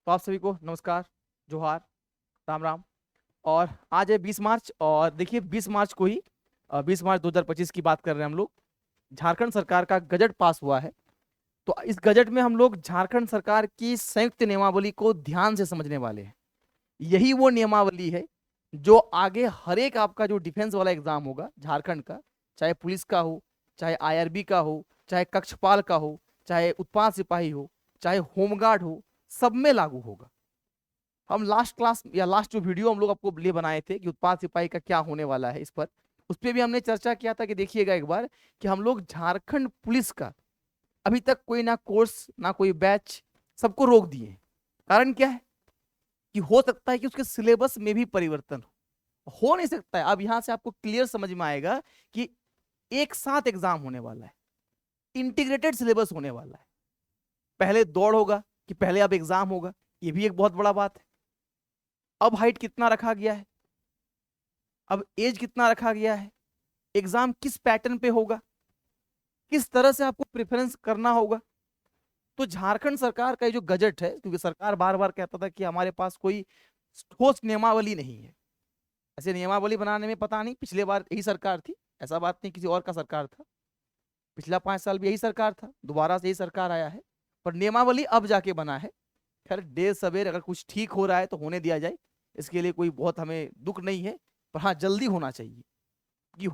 तो आप सभी को नमस्कार, जोहार, राम राम। और आज है 20 मार्च और देखिए 20 मार्च को ही 20 मार्च 2025 की बात कर रहे हैं हम लोग। झारखंड सरकार का गजट पास हुआ है। तो इस गजट में हम लोग झारखंड सरकार की संयुक्त नियमावली को ध्यान से समझने वाले हैं। यही वो नियमावली है जो आगे हर एक आपका जो डिफेंस वाला एग्जाम होगा झारखंड का, चाहे पुलिस का हो, चाहे आईआरबी का हो, चाहे कक्षपाल का हो, चाहे उत्पाद सिपाही हो, चाहे होमगार्ड हो, सब में लागू होगा। हम लास्ट क्लास या लास्ट जो वीडियो हम लोग आपको लिए बनाए थे कि उत्पाद सिपाही का क्या होने वाला है, इस पर उस पर भी हमने चर्चा किया था कि देखिएगा एक बार कि हम लोग झारखंड पुलिस का अभी तक कोई ना कोर्स ना कोई बैच, सबको रोक दिए। कारण क्या है कि हो सकता है कि उसके सिलेबस में भी परिवर्तन हो नहीं सकता है। अब यहां से आपको क्लियर समझ में आएगा कि एक साथ एग्जाम होने वाला है, इंटीग्रेटेड सिलेबस होने वाला है। पहले दौड़ होगा कि पहले अब एग्जाम होगा, ये भी एक बहुत बड़ा बात है। अब हाइट कितना रखा गया है, अब एज कितना रखा गया है, एग्जाम किस पैटर्न पे होगा, किस तरह से आपको प्रेफरेंस करना होगा। तो झारखंड सरकार का ये जो गजट है, क्योंकि सरकार बार बार कहता था कि हमारे पास कोई ठोस नियमावली नहीं है। ऐसे नियमावली बनाने में पता नहीं पिछले बार यही सरकार थी, ऐसा बात नहीं किसी और का सरकार था। पिछला 5 साल भी यही सरकार था, दोबारा से यही सरकार आया है, पर नियमावली अब जाके बना है। खैर देर सवेर अगर कुछ ठीक हो रहा है तो होने दिया जाए, इसके लिए कोई बहुत हमें दुख नहीं है। पर हाँ, जल्दी होना चाहिए कि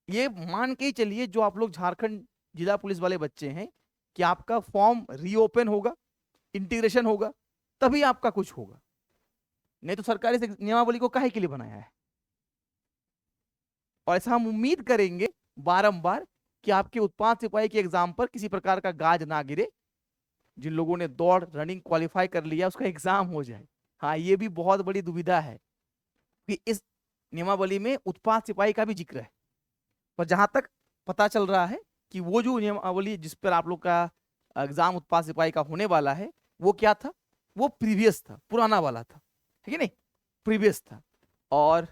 ये मान के ही चलिए जो आप लोग झारखंड जिला पुलिस वाले बच्चे हैं कि आपका फॉर्म रीओपन होगा, इंटीग्रेशन होगा, तभी आपका कुछ होगा। नहीं तो सरकार इस नियमावली को काहे के लिए बनाया है। और ऐसा हम उम्मीद करेंगे बारंबार कि आपके उत्पाद सिपाही के एग्जाम पर किसी प्रकार का गाज ना गिरे। जिन लोगों ने दौड़ रनिंग क्वालिफाई कर लिया उसका एग्जाम हो जाए। हाँ, ये भी बहुत बड़ी दुविधा है कि इस नियमावली में उत्पाद सिपाही का भी जिक्र है। पर जहां तक पता चल रहा है कि वो जो नियमावली जिस पर आप लोग का एग्जाम उत्पाद सिपाही का होने वाला है, वो क्या था, वो प्रीवियस था, पुराना वाला था, ठीक है नहीं, प्रीवियस था। और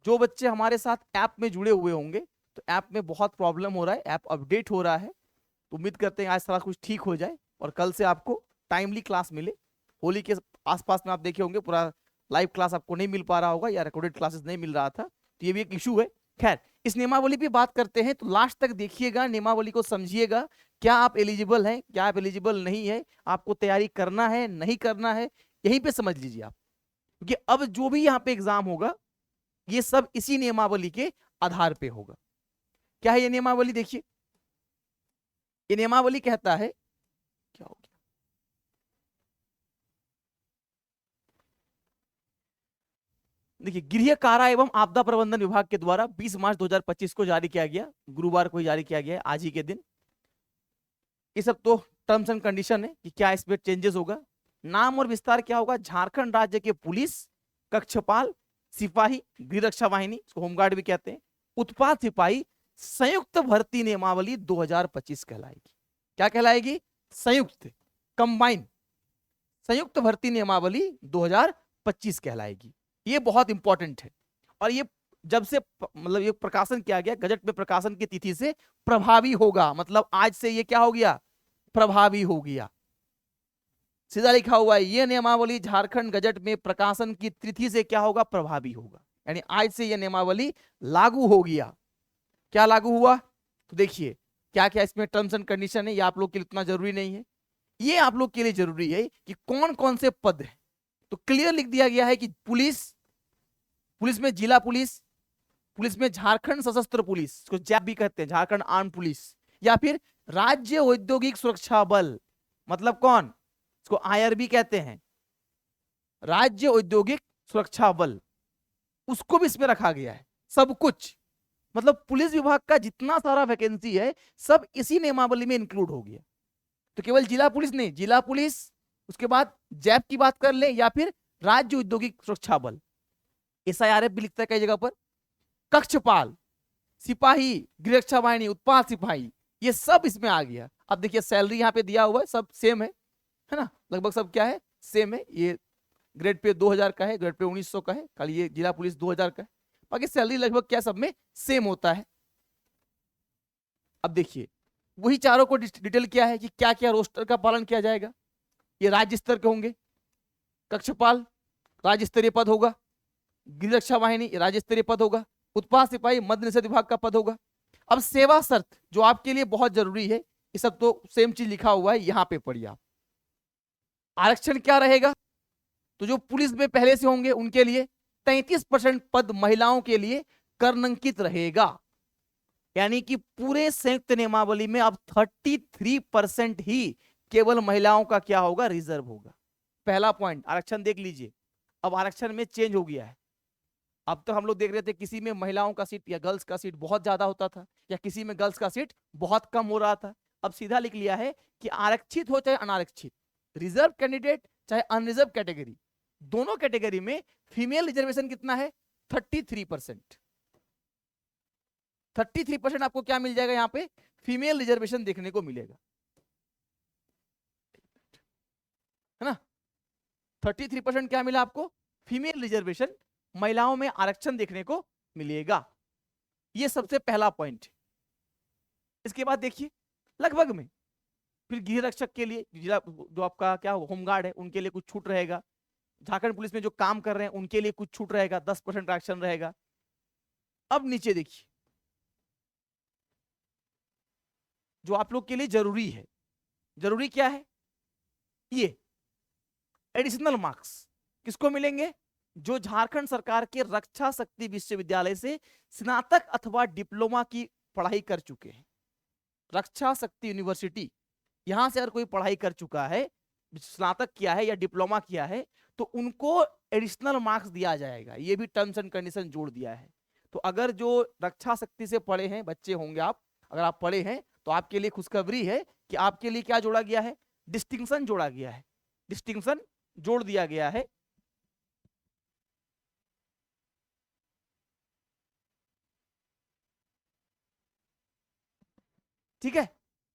जो बच्चे हमारे साथ ऐप में जुड़े हुए होंगे, तो ऐप में बहुत प्रॉब्लम हो रहा है, ऐप अपडेट हो रहा है। तो उम्मीद करते हैं आज सारा कुछ ठीक हो जाए और कल से आपको टाइमली क्लास मिले। होली के आसपास में आप देखे होंगे पूरा लाइव क्लास आपको नहीं मिल पा रहा होगा या रिकॉर्डेड क्लासेस नहीं मिल रहा था, तो ये भी एक इशू है। खैर, इस नियमावली पे बात करते हैं, तो लास्ट तक देखिएगा, नियमावली को समझिएगा। क्या आप एलिजिबल हैं, क्या आप एलिजिबल नहीं है, आपको तैयारी करना है नहीं करना है, यहीं पे समझ लीजिए आप। क्योंकि अब जो भी यहाँ पे एग्जाम होगा ये सब इसी नियमावली के आधार पे होगा। क्या है ये नियमावली, देखिए ये नियमावली कहता है, क्या हो गया, देखिए गृह कारा एवं आपदा प्रबंधन विभाग के द्वारा 20 मार्च 2025 को जारी किया गया, गुरुवार को ही जारी किया गया, आज ही के दिन। ये सब तो टर्म्स एंड कंडीशन है कि क्या इसमें चेंजेस होगा। नाम और विस्तार क्या होगा, झारखंड राज्य के पुलिस कक्षपाल सिपाही गृह रक्षा वाहिनी, होमगार्ड भी कहते हैं, उत्पाद सिपाही संयुक्त भर्ती नियमावली 2025 कहलाएगी। क्या कहलाएगी, संयुक्त, कंबाइन संयुक्त भर्ती नियमावली 2025 कहलाएगी। ये बहुत इंपॉर्टेंट है। और ये जब से मतलब ये प्रकाशन किया गया, गजट में प्रकाशन की तिथि से प्रभावी होगा, मतलब आज से ये क्या हो गया, प्रभावी हो गया। सीधा लिखा हुआ है, ये नियमावली झारखंड गजट में प्रकाशन की तिथि से क्या होगा, प्रभावी होगा। यानी आज से ये नियमावली लागू हो गया। क्या लागू हुआ, तो देखिए क्या क्या इसमें टर्म्स एंड कंडीशन है, ये आप लोग के लिए इतना जरूरी नहीं है। ये आप लोग के लिए जरूरी है कि कौन कौन से पद है। तो क्लियर लिख दिया गया है कि पुलिस, पुलिस में जिला पुलिस, पुलिस में झारखंड सशस्त्र पुलिस, इसको जैप भी कहते हैं, झारखंड आर्म पुलिस, या फिर राज्य औद्योगिक सुरक्षा बल, मतलब कौन, इसको आईआरबी कहते हैं, राज्य औद्योगिक सुरक्षा बल, उसको भी इसमें रखा गया है। सब कुछ मतलब पुलिस विभाग का जितना सारा वैकेंसी है सब इसी नियमावली में इंक्लूड हो गया। तो केवल जिला पुलिस नहीं, जिला पुलिस, उसके बाद जैप की बात कर ले, या फिर राज्य औद्योगिक सुरक्षा बल, एसआईआरएफ भी लिखता है कई जगह पर, कक्षपाल सिपाही गृह रक्षा वाहिनी उत्पाद सिपाही, ये सब इसमें आ गया। अब देखिए सैलरी यहाँ पे दिया हुआ है, सब सेम है ना, लगभग सब क्या है, सेम है। ये ग्रेड पे 2000 का है, ग्रेड पे 1900 का है, खाली ये जिला पुलिस 2000 का है, बाकी सैलरी लगभग क्या सब में सेम होता है। अब देखिए वही चारों को डिटेल क्या है कि क्या क्या रोस्टर का पालन किया जाएगा। ये राज्य स्तर के होंगे, कक्षपाल राज्य स्तरीय पद होगा, गृह रक्षा वाहिनी राज्य स्तरीय पद होगा, उत्पाद सिपाही मद्य निषेध विभाग का पद होगा। अब सेवा शर्त जो आपके लिए बहुत जरूरी है, ये सब तो सेम चीज लिखा हुआ है, यहां पे पढ़िए आप। आरक्षण क्या रहेगा, तो जो पुलिस में पहले से होंगे उनके लिए 33% पद महिलाओं के लिए कर्णंकित रहेगा, यानी कि पूरे संयुक्त नियमावली में अब 33% ही केवल महिलाओं का क्या होगा, रिजर्व होगा। पहला पॉइंट आरक्षण देख लीजिए, अब आरक्षण में चेंज हो गया है। अब तो हम लोग देख रहे थे किसी में महिलाओं का सीट या गर्ल्स का सीट बहुत ज्यादा होता था, या किसी में गर्ल्स का सीट बहुत कम हो रहा था। अब सीधा लिख लिया है कि आरक्षित हो चाहे अनारक्षित, रिजर्व कैंडिडेट चाहे अनरिजर्व कैटेगरी, दोनों कैटेगरी में फीमेल रिजर्वेशन कितना है, 33%। 33% आपको क्या मिल जाएगा, यहां पे फीमेल रिजर्वेशन देखने को मिलेगा, है ना। 33% क्या मिला आपको, फीमेल रिजर्वेशन, महिलाओं में आरक्षण देखने को मिलेगा। ये सबसे पहला पॉइंट। इसके बाद देखिए लगभग में फिर गृह रक्षक के लिए जो आपका क्या होमगार्ड है उनके लिए कुछ छूट रहेगा, झारखंड पुलिस में जो काम कर रहे हैं उनके लिए कुछ छूट रहेगा, 10% आरक्षण रहेगा। अब नीचे देखिए जो आप लोग के लिए जरूरी है, जरूरी क्या है, ये एडिशनल मार्क्स किसको मिलेंगे, जो झारखंड सरकार के रक्षा शक्ति विश्वविद्यालय से स्नातक अथवा डिप्लोमा की पढ़ाई कर चुके हैं। रक्षा शक्ति यूनिवर्सिटी, यहां से अगर कोई पढ़ाई कर चुका है, स्नातक किया है या डिप्लोमा किया है, तो उनको एडिशनल मार्क्स दिया जाएगा। ये भी टर्म्स एंड कंडीशन जोड़ दिया है। तो अगर जो रक्षा शक्ति से पढ़े हैं बच्चे होंगे आप, अगर आप पढ़े हैं तो आपके लिए खुशखबरी है कि आपके लिए क्या जोड़ा गया है, डिस्टिंक्शन जोड़ा गया है, डिस्टिंक्शन जोड़ दिया गया है। ठीक है,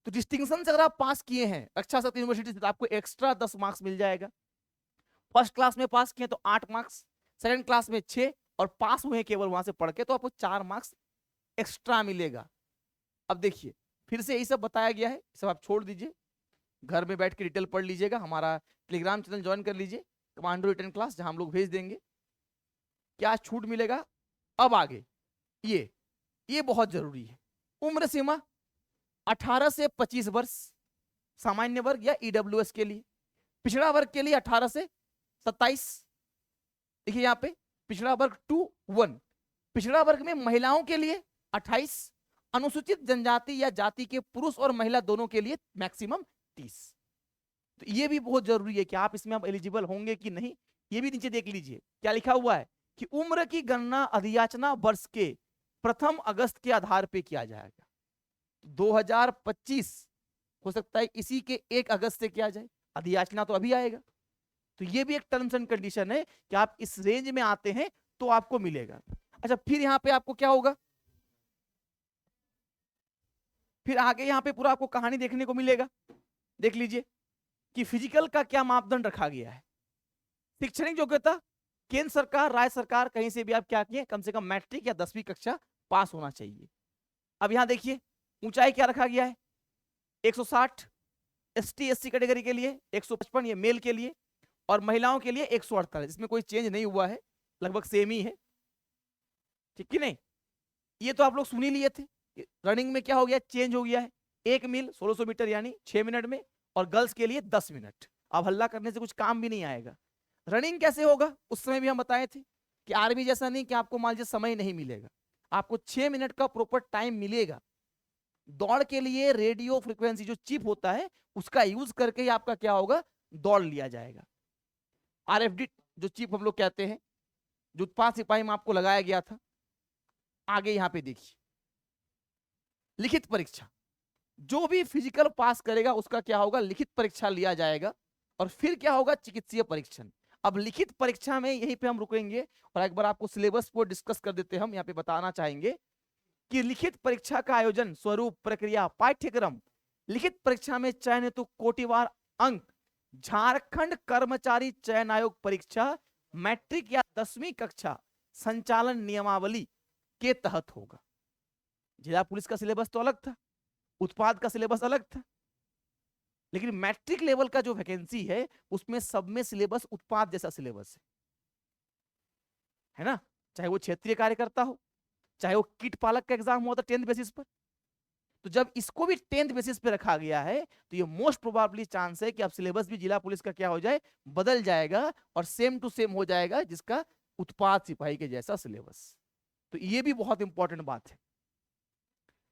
तो डिस्टिंक्शन से अगर आप पास किए हैं रक्षा शक्ति यूनिवर्सिटी से तो आपको एक्स्ट्रा 10 मार्क्स मिल जाएगा। फर्स्ट क्लास में पास किए तो 8 मार्क्स, सेकंड क्लास में 6, और पास हुए केवल वहां से पढ़ के तो आपको 4 मार्क्स एक्स्ट्रा मिलेगा। अब देखिए फिर से यही सब बताया गया है, सब आप छोड़ दीजिए, घर में बैठ के डिटेल पढ़ लीजिएगा, हमारा टेलीग्राम चैनल ज्वाइन कर लीजिए, कमांडो रिटर्न क्लास, जहां हम लोग भेज देंगे। क्या छूट मिलेगा, अब आगे ये बहुत जरूरी है। उम्र सीमा 18 से 25 वर्ष सामान्य वर्ग या ईडब्ल्यूएस के लिए, पिछड़ा वर्ग के लिए 18 से 27। देखिए यहाँ पे पिछड़ा वर्ग 2-1, पिछड़ा वर्ग में महिलाओं के लिए 28, अनुसूचित जनजाति या जाति के पुरुष और महिला दोनों के लिए मैक्सिमम 30। तो ये भी बहुत जरूरी है कि आप इसमें आप एलिजिबल होंगे कि नहीं। ये भी नीचे देख लीजिए क्या लिखा हुआ है कि उम्र की गणना अधियाचना वर्ष के 1 अगस्त के आधार पर किया जाएगा। 2025 हो सकता है इसी के 1 अगस्त से किया जाए, अधियाचना तो अभी आएगा। तो ये भी एक टर्म्स एंड कंडीशन है कि आप इस रेंज में आते हैं तो आपको मिलेगा। अच्छा फिर यहां पे आपको क्या होगा, फिर आगे यहां पे पूरा आपको कहानी देखने को मिलेगा। देख लीजिए कि फिजिकल का क्या मापदंड रखा गया है। शैक्षणिक योग्यता केंद्र सरकार राज्य सरकार कहीं से भी आप क्या किए, कम से कम मैट्रिक या 10वीं कक्षा पास होना चाहिए। अब यहां देखिए ऊंचाई क्या रखा गया है, 160 एसटी एससी कैटेगरी के लिए, 155 ये मेल के लिए, और महिलाओं के लिए 148। इसमें कोई चेंज नहीं हुआ है, लगभग सेम ही है, ठीक कि नहीं। ये तो आप लोग सुन ही लिए थे। रनिंग में क्या हो गया, चेंज हो गया है, 1 मील 1600 मीटर यानी 6 मिनट में, और गर्ल्स के लिए 10 मिनट। अब हल्ला करने से कुछ काम भी नहीं आएगा। रनिंग कैसे होगा, उस समय भी हम बताए थे कि आर्मी जैसा नहीं कि आपको मान लीजिए समय नहीं मिलेगा, आपको 6 मिनट का प्रॉपर टाइम मिलेगा। दौड़ के लिए रेडियो फ्रीक्वेंसी जो चिप होता है उसका यूज करके ही आपका क्या होगा, दौड़ लिया जाएगा। आरएफडी जो चिप हम लोग कहते हैं, जो उत्पाद सिपाही में आपको लगाया गया था। आगे यहां पे देखिए लिखित परीक्षा, जो भी फिजिकल पास करेगा उसका क्या होगा, लिखित परीक्षा लिया जाएगा। और फिर क्या होगा, चिकित्सीय परीक्षण। अब लिखित परीक्षा में यहीं पे हम रुकेंगे और एक बार आपको सिलेबस को डिस्कस कर देते हैं। हम यहाँ पे बताना चाहेंगे कि लिखित परीक्षा का आयोजन, स्वरूप, प्रक्रिया, पाठ्यक्रम। लिखित परीक्षा में चयन हेतु कोटिवार अंक झारखंड कर्मचारी चयन आयोग परीक्षा मैट्रिक या 10वीं कक्षा संचालन नियमावली के तहत होगा। जिला पुलिस का सिलेबस तो अलग था, उत्पाद का सिलेबस अलग था। लेकिन मैट्रिक लेवल का जो वैकेंसी है उसमें सब में सिलेबस उत्पाद जैसा सिलेबस है ना, चाहे वो क्षेत्रीय कार्यकर्ता हो, चाहे वो कीट पालक का एग्जाम हुआ था 10th बेसिस पर। तो जब इसको भी 10th बेसिस पे रखा गया है तो ये मोस्ट प्रोबेबली चांस है कि अब सिलेबस भी जिला पुलिस का क्या हो जाए, बदल जाएगा और सेम टू सेम हो जाएगा जिसका उत्पाद सिपाही के जैसा सिलेबस। तो ये भी बहुत इंपॉर्टेंट बात है।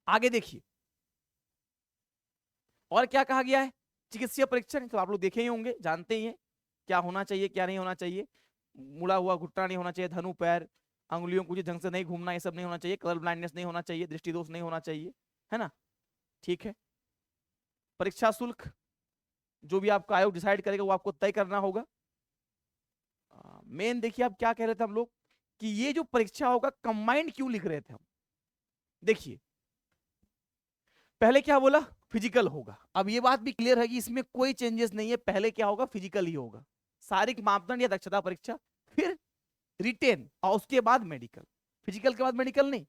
आगे देखिए और क्या कहा गया है, चिकित्सीय परीक्षण तो आप लोग देखे ही होंगे, जानते ही हैं क्या होना चाहिए क्या नहीं होना चाहिए। मुड़ा हुआ घुटना नहीं होना चाहिए, धनु पैर, अंगुलियों को ढंग से नहीं घूमना, ये सब नहीं होना चाहिए, कलर ब्लाइंडनेस नहीं होना चाहिए, दृष्टि दोष नहीं होना चाहिए, है ना, ठीक है। परीक्षा शुल्क जो भी आपका आयोग डिसाइड करेगा वो आपको तय करना होगा। मेन देखिए आप क्या कह रहे थे हम लोग कि ये जो परीक्षा होगा कंबाइंड क्यों लिख रहे थे हम, देखिए पहले क्या बोला, फिजिकल होगा। अब ये बात भी क्लियर है कि इसमें कोई चेंजेस नहीं है, पहले क्या होगा, फिजिकल ही होगा, शारीरिक मापदंड या दक्षता परीक्षा, फिर रिटेन और उसके बाद मेडिकल। फिजिकल के बाद मेडिकल नहीं,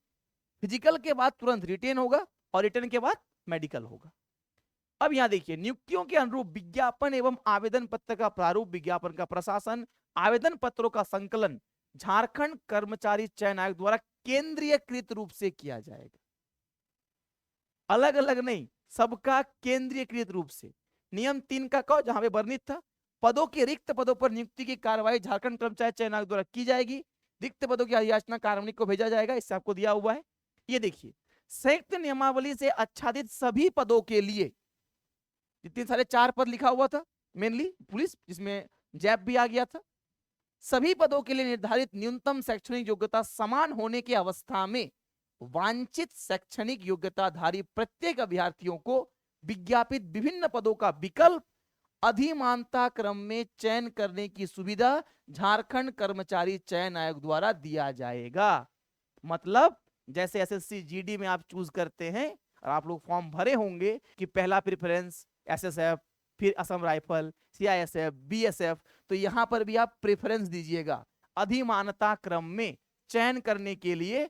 फिजिकल के बाद तुरंत रिटेन होगा और रिटेन के बाद मेडिकल होगा। अब यहां देखिए, नियुक्तियों के अनुरूप विज्ञापन एवं आवेदन पत्र का प्रारूप, विज्ञापन का प्रशासन, आवेदन पत्रों का संकलन झारखंड कर्मचारी चयन आयोग द्वारा केंद्रीयकृत रूप से किया जाएगा, अलग अलग नहीं, सबका केंद्रीयकृत रूप से। नियम 3 का कहो जहां पे वर्णित था, पदों के रिक्त पदों पर नियुक्ति की कार्रवाई झारखंड कर्मचारी चयन आयोग द्वारा की जाएगी, रिक्त पदों की याचना कार्यान्वित को भेजा जाएगा, इससे आपको दिया हुआ है। ये देखिए संयुक्त नियमावली से आच्छादित सभी पदों के लिए, जितने सारे 4 पद लिखा हुआ था मेनली पुलिस, जिसमें जैप भी आ गया था, सभी पदों के लिए निर्धारित न्यूनतम शैक्षणिक योग्यता समान होने की अवस्था में वांछित शैक्षणिक योग्यताधारी प्रत्येक अभ्यर्थियों को विज्ञापित विभिन्न पदों का विकल्प अधिमानता क्रम में चयन करने की सुविधा झारखंड कर्मचारी चयन आयोग द्वारा दिया जाएगा। मतलब जैसे एसएससी जीडी में आप चूज करते हैं और आप लोग फॉर्म भरे होंगे कि पहला प्रेफरेंस एसएसएफ, फिर असम राइफल, सीआईएसएफ, बीएसएफ, तो यहां पर भी आप प्रेफरेंस दीजिएगा। अधिमानता क्रम में चयन करने के लिए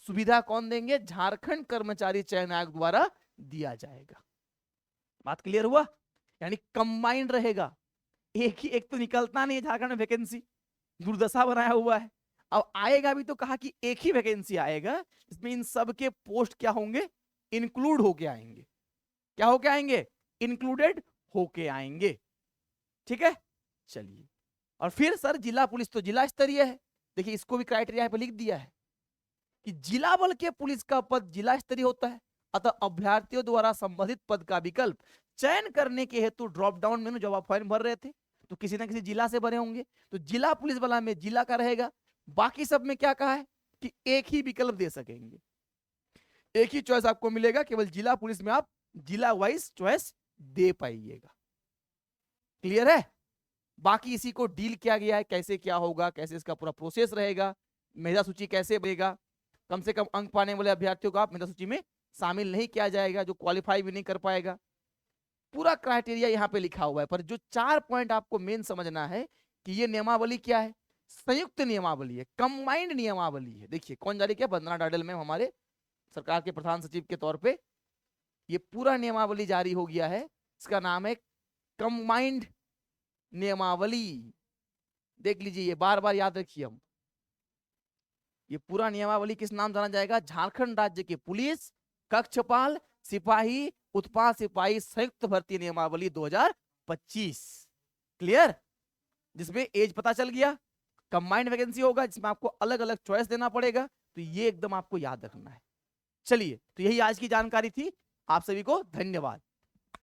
सुविधा कौन देंगे, झारखंड कर्मचारी चयन आयोग द्वारा दिया जाएगा। बात क्लियर हुआ, यानी कंबाइंड रहेगा, एक तो निकलता नहीं है झारखंड में वैकेंसी, दुर्दशा बनाया हुआ है। अब आएगा भी तो कहा कि एक ही वैकेंसी आएगा, इसमें इन सब के पोस्ट क्या होंगे, इंक्लूड होके आएंगे। क्या होके आएंगे, इंक्लूडेड होके आएंगे, ठीक है। चलिए, और फिर सर जिला पुलिस तो जिला स्तरीय है, देखिए इसको भी क्राइटेरिया पे लिख दिया है कि जिला बल के पुलिस का पद जिला स्तरीय होता है, अतः अभ्यर्थियों द्वारा संबंधित पद का विकल्प चयन करने के हेतु ड्रॉप डाउन मेनू, जब आप फॉर्म भर रहे थे तो किसी ना किसी जिला से भरे होंगे, तो जिला पुलिस वाला में जिला का रहेगा। बाकी सब में क्या कहा है कि एक ही विकल्प दे सकेंगे, एक ही चॉइस आपको मिलेगा, केवल जिला पुलिस में आप जिला वाइज चॉइस दे पाइएगा। क्लियर है, बाकी इसी को डील किया गया है, कैसे क्या होगा, कैसे इसका पूरा प्रोसेस रहेगा, मेधा सूची कैसे बनेगा, कम से कम अंक पाने वाले अभ्यर्थियों को आप मेधा सूची में शामिल नहीं किया जाएगा, जो क्वालिफाई भी नहीं कर पाएगा, पूरा क्राइटेरिया यहाँ पे लिखा हुआ है। पर जो 4 पॉइंट आपको मेन समझना है कि ये नियमावली क्या है, संयुक्त नियमावली है, कंबाइंड नियमावली है। देखिए कौन जारी किया, वंदना डाडल में हमारे सरकार के प्रधान सचिव के तौर पे ये पूरा नियमावली जारी हो गया है, इसका नाम है कंबाइंड नियमावली। देख लीजिए, ये बार बार याद रखिए, हम ये पूरा नियमावली किस नाम जाना जाएगा, झारखंड राज्य के पुलिस कक्षपाल सिपाही उत्पाद सिपाही संयुक्त भर्ती नियमावली 2025। क्लियर, जिसमें एज पता चल गया, कंबाइंड वैकेंसी होगा जिसमें आपको अलग अलग चॉइस देना पड़ेगा, तो ये एकदम आपको याद रखना है। चलिए, तो यही आज की जानकारी थी, आप सभी को धन्यवाद।